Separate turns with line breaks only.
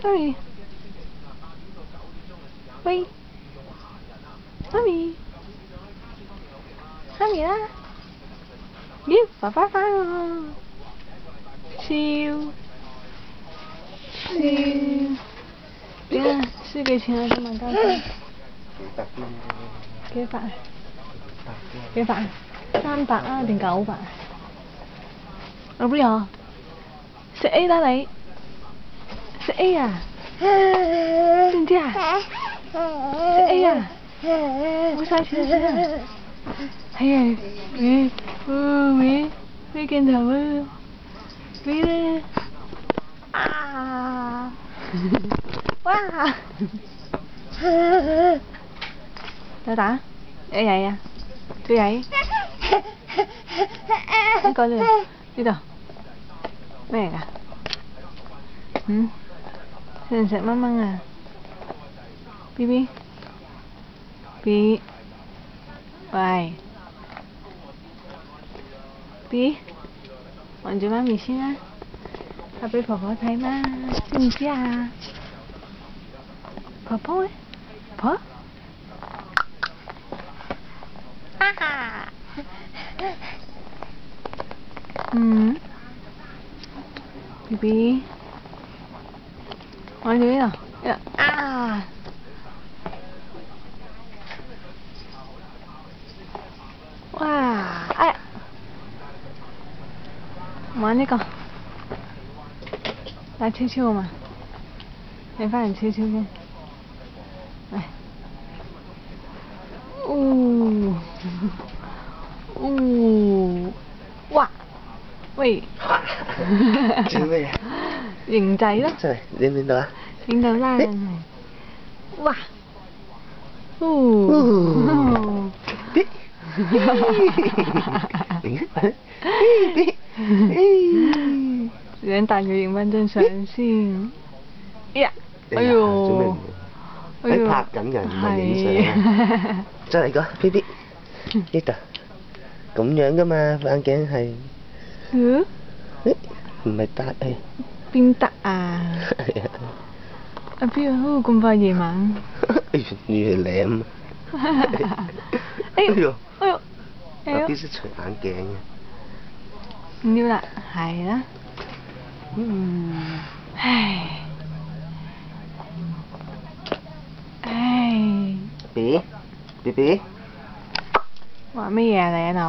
媽咪，喂，媽咪，媽咪啦，咦，爸爸返喎，笑，點啊？輸幾錢啊？今晚交錢？幾百？幾百？300啊定900？阿 Rio， 食 A 啦你，食 A 啊？知唔知啊？食 A 啊？好嘥錢先啊！係啊，俾鏡頭啊！俾啦！啊！哇！有打？有曳啊？最曳？呢個呢度咩嚟㗎？食唔食蚊蚊啊 ？B， 喂 B， 望住媽咪先啦，拍俾婆婆睇嘛，知唔知啊？婆婆呢？婆？哈哈，BB， 望住呢度，啊！哇！哎，玩呢個，打超超啊嘛，你翻嚟超超先，嚟，哇！喂，
做咩啊？
型仔咯，
真係影唔影到啊？
影到啦，哇！想帶佢影翻張相先。呀！哎呦！
喺拍緊人，唔係影相。再嚟個 BB， 呢度咁樣噶嘛，眼鏡係。唔係得誒。
邊得啊？阿邊啊？咁快夜晚？
越舐。
哎呦！哎呦！
阿邊識除眼鏡嘅。
唔要啦，係啦。唉。
BB，
話乜嘢啊你喺度？